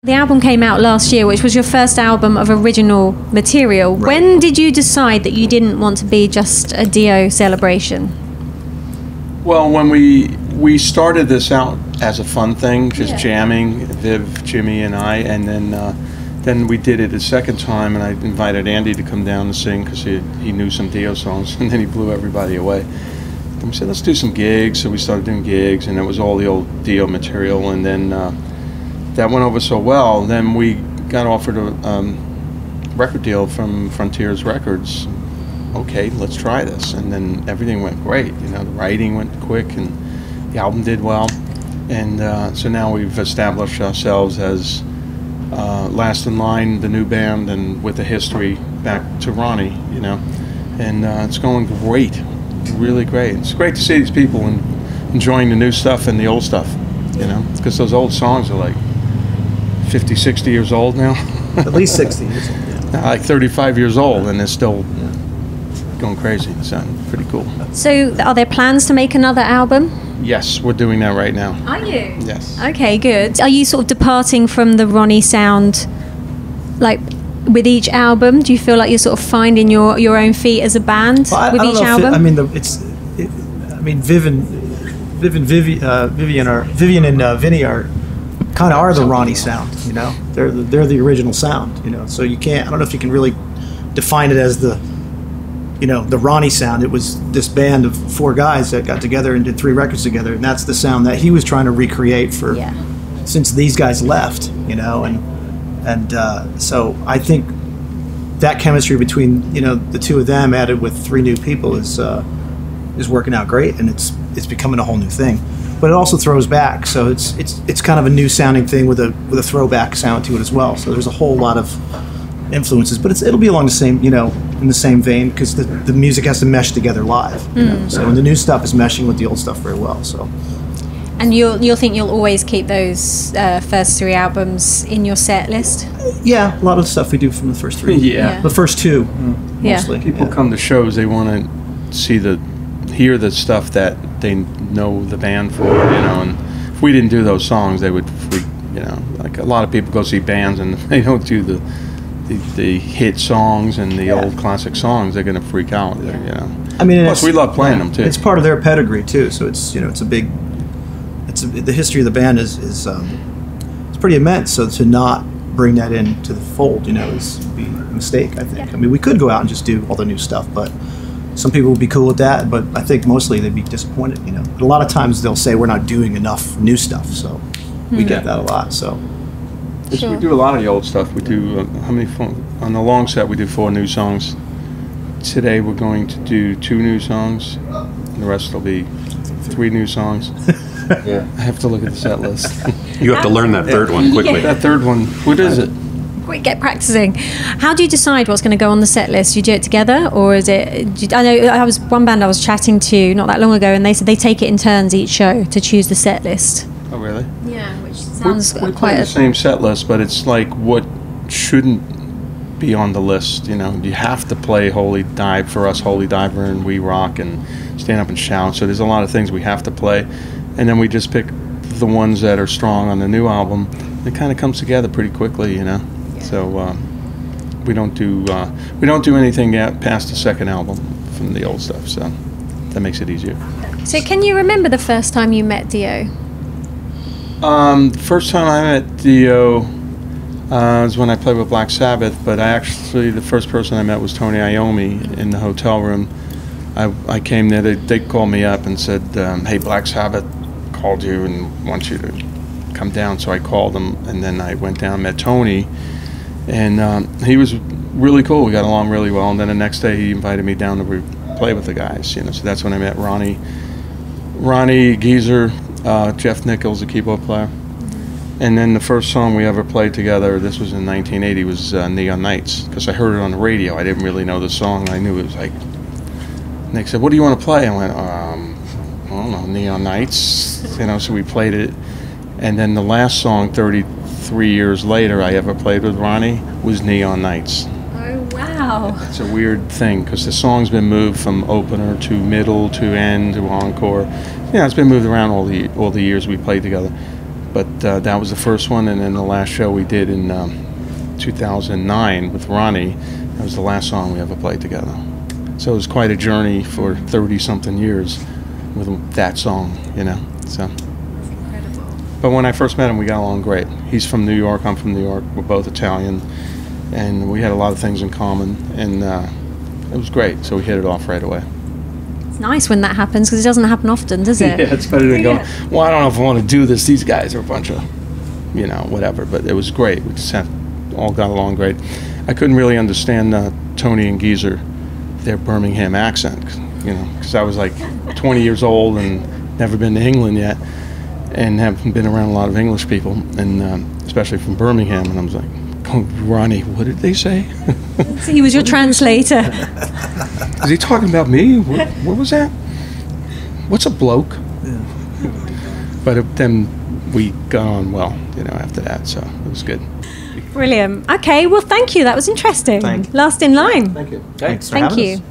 The album came out last year, which was your first album of original material. Right. When did you decide that you didn't want to be just a Dio celebration? Well, when we started this out as a fun thing, just jamming, Viv, Jimmy, and I, and then we did it a second time, and I invited Andy to come down and sing because he knew some Dio songs, and then he blew everybody away. And we said, let's do some gigs, so we started doing gigs, and it was all the old Dio material, and then that went over so well. Then we got offered a record deal from Frontiers Records. Okay, let's try this, and then everything went great. You know, the writing went quick, and the album did well, and so now we've established ourselves as last in line, the new band, and with a history back to Ronnie. You know, and it's going great, really great. It's great to see these people and enjoying the new stuff and the old stuff. You know, because those old songs are like 50, 60 years old now. At least 60 years old. Yeah. Like 35 years old, and they're still going crazy. It sounds pretty cool. So are there plans to make another album? Yes, we're doing that right now. Are you? Yes. Okay, good. Are you sort of departing from the Ronnie sound, like, with each album? Do you feel like you're sort of finding your own feet as a band with each album? Vivian and Vinny are kind of the Ronnie sound. You know, they're the original sound. You know, so you can't. I don't know if you can really define it as the Ronnie sound. It was this band of 4 guys that got together and did 3 records together, and that's the sound that he was trying to recreate since these guys left. You know, and so I think that chemistry between the 2 of them added with 3 new people is working out great, and it's becoming a whole new thing. But it also throws back, so it's kind of a new sounding thing with a throwback sound to it as well. So there's a whole lot of influences, but it'll be along the same, in the same vein, because the music has to mesh together live. So and the new stuff is meshing with the old stuff very well. So. And you'll think you'll always keep those first 3 albums in your set list? Yeah, a lot of the stuff we do from the first 3. Yeah. The first 2, mostly. People come to shows, they want to hear the stuff that they know the band for, and if we didn't do those songs, they would freak, like a lot of people go see bands and they don't do the hit songs and the old classic songs, they're going to freak out. I mean, plus we love playing them too. It's part of their pedigree too, so the history of the band is it's pretty immense. So to not bring that into the fold, is be a mistake. I think. I mean, we could go out and just do all the new stuff, but some people would be cool with that. But I think mostly they'd be disappointed. But a lot of times they'll say we're not doing enough new stuff. So we get that a lot. So. Sure. We do a lot of the old stuff. We do on the long set we do 4 new songs. Today we're going to do 2 new songs, and the rest will be 3 new songs. I have to look at the set list. You have to learn that third one quickly. That third one, what is it? Quick, get practicing. How do you decide what's going to go on the set list? Do you do it together, or is it? I know one band I was chatting to not that long ago, and they said they take it in turns each show to choose the set list. Oh, really? Yeah, which sounds we quite play the same set list, but it's like what shouldn't be on the list. You have to play Holy Dive for us, Holy Diver, and We Rock, and Stand Up and Shout. So there's a lot of things we have to play, and then we just pick the ones that are strong on the new album. It kind of comes together pretty quickly, So we don't do anything past the second album from the old stuff. So that makes it easier. So can you remember the first time you met Dio? The first time I met Dio was when I played with Black Sabbath, but the first person I met was Tony Iommi in the hotel room. I came there, they called me up and said, hey, Black Sabbath called you and wants you to come down. So I called him, and then I went down and met Tony, and he was really cool. We got along really well, and then the next day he invited me down to play with the guys, so that's when I met Ronnie Geezer, Jeff Nichols, the keyboard player. And then the first song we ever played together, this was in 1980, was Neon Nights, because I heard it on the radio. I didn't really know the song. I knew it was like, and they said, what do you want to play? I went, I don't know, Neon Nights, so we played it. And then the last song, 33 years later, I ever played with Ronnie, was Neon Nights. Oh, wow. It's a weird thing, because the song's been moved from opener to middle to end to encore. It's been moved around all the years we played together. But that was the first one, and then the last show we did in 2009 with Ronnie, that was the last song we ever played together. So it was quite a journey for 30-something years with that song, you know. So. But when I first met him, we got along great. He's from New York, I'm from New York, we're both Italian, and we had a lot of things in common, and it was great, so we hit it off right away. It's nice when that happens, because it doesn't happen often, does it? Yeah, it's better than going, well, I don't know if I want to do this, these guys are a bunch of, you know, whatever, but it was great. We just all got along great. I couldn't really understand Tony and Geezer, their Birmingham accent, you know, because I was like 20 years old and never been to England yet, and haven't been around a lot of English people, and especially from Birmingham, and I was like, oh, Ronnie, what did they say? So he was your translator. Is he talking about me? What was that? What's a bloke? Yeah. But then we got on well, you know, after that, so it was good. Brilliant. Okay, well, thank you. That was interesting. Thank you. Last in line. Thank you. Thanks for Thank having you. us.